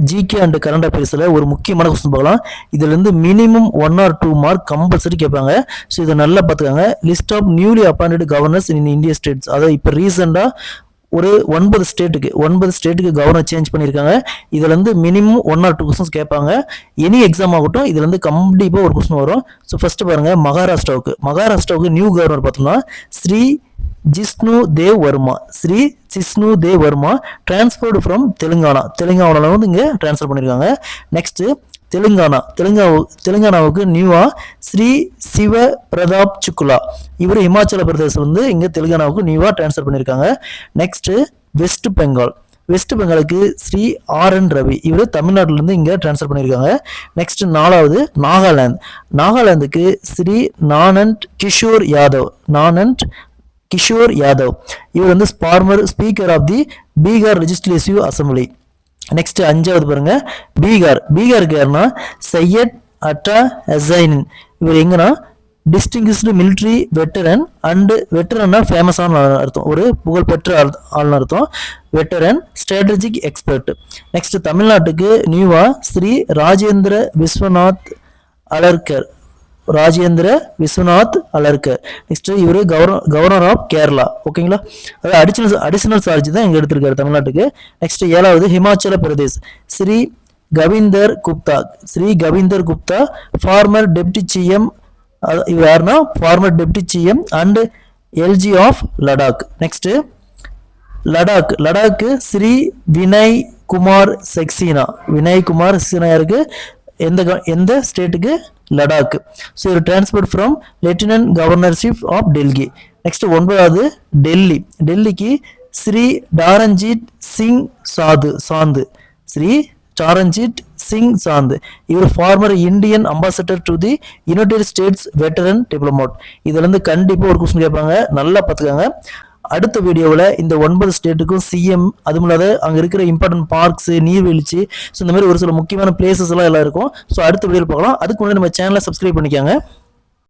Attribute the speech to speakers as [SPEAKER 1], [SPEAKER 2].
[SPEAKER 1] GK and current அஃபேர்ஸில் ஒரு முக்கியமான question பார்க்கலாம். இதுலேருந்து மினிமம் 1 or 2 மார்க் கம்பல்சரி கேட்பாங்க. ஸோ இதை நல்லா பார்த்துக்காங்க. List of newly appointed governors in India states. அதாவது இப்போ ரீசெண்டாக ஒரு 9 ஸ்டேட்டுக்கு கவர்னர் சேஞ்ச் பண்ணியிருக்காங்க. இதுல இருந்து மினிமம் 1 or 2 கொஸ்டின்ஸ் கேட்பாங்க. எனி எக்ஸாம் ஆகட்டும் இதுல இருந்து கண்டிப்பாக ஒரு கொஸ்டின் வரும். ஸோ ஃபர்ஸ்ட் பாருங்க, மகாராஷ்டிராவுக்கு நியூ கவர்னர் பார்த்தோம்னா ஸ்ரீ ஜிஷ்ணு தேவ் வர்மா டிரான்ஸ்பர்டு ஃப்ரம் தெலுங்கானால வந்து இங்கே டிரான்ஸ்ஃபர் பண்ணியிருக்காங்க. நெக்ஸ்ட் தெலுங்கானாவுக்கு நியூவா ஸ்ரீ சிவ பிரதாப் சுக்லா, இவர் இமாச்சல பிரதேசம் வந்து இங்கே தெலுங்கானாவுக்கு நியூவா டிரான்ஸ்ஃபர் பண்ணியிருக்காங்க. நெக்ஸ்ட் வெஸ்ட் பெங்காலுக்கு ஸ்ரீ RN ரவி, இவர் தமிழ்நாட்டிலேருந்து இங்கே டிரான்ஸ்ஃபர் பண்ணியிருக்காங்க. நெக்ஸ்ட் 4வது நாகாலாந்துக்கு ஸ்ரீ நானந்த் கிஷோர் யாதவ், இவர் வந்து former speaker of the Bihar legislative assembly. Next 5வது பாருங்க, பீகாருக்கு யாருன்னா சையத் அட்டா ஹசைன், இவர் எங்கன்னா டிஸ்டிங்விஷ்டு மிலிட்ரி வெட்டரன் அண்ட் வெட்டரன்னா ஃபேமஸான அர்த்தம், ஒரு புகழ்பெற்ற ஆள்னு அர்த்தம், வெட்டரன் ஸ்ட்ராட்டஜிக் எக்ஸ்பர்ட். நெக்ஸ்ட் தமிழ்நாட்டுக்கு நியூவா ஸ்ரீ ராஜேந்திர விஸ்வநாத் அலர்கர். நெக்ஸ்ட் இவர் கவர்னர் ஆஃப் கேரளா. ஓகேங்களா, அதாவது அடிஷனல் சார்ஜ் தான் இங்க எடுத்திருக்காரு தமிழ்நாட்டுக்கு. நெக்ஸ்ட் 7வது Himachal Pradesh Shri Kavinder Gupta former deputy CM, இவர் யாருன்னா former deputy CM and LG of Ladakh. Next லடாக்கு ஸ்ரீ வினய் குமார் சக்சீனா யாருக்கு எந்த ஸ்டேட்டுக்கு லடாக். ஸோ இவர் டிரான்ஸ்பர்ட் ஃப்ரம் லெப்டினன்ட் கவர்னர்ஷிப் ஆஃப் டெல்லி. நெக்ஸ்ட் 9வது டெல்லிக்கு ஸ்ரீ டாரன்ஜித் சிங் சாந்து, இவர் former Indian ambassador to the United States veteran diplomat. இதுல இருந்து கண்டிப்பா ஒரு கொஸ்டின் கேட்பாங்க, நல்லா பார்த்துக்காங்க. அடுத்த வீடியோவில் இந்த 9 ஸ்டேட்டுக்கும் சிஎம், அதுவும் இல்லாத அங்கே இருக்கிற இம்பார்ட்டன்ட் பார்க்ஸ், நீர்வீழ்ச்சி, ஸோ இந்த மாதிரி ஒரு சில முக்கியமான பிளேசஸ் எல்லாம் இருக்கும். ஸோ அடுத்த வீடியோவில் பார்க்கலாம். அதுக்கு முன்னாடி நம்ம சேனலை சப்ஸ்கிரைப் பண்ணிக்கோங்க.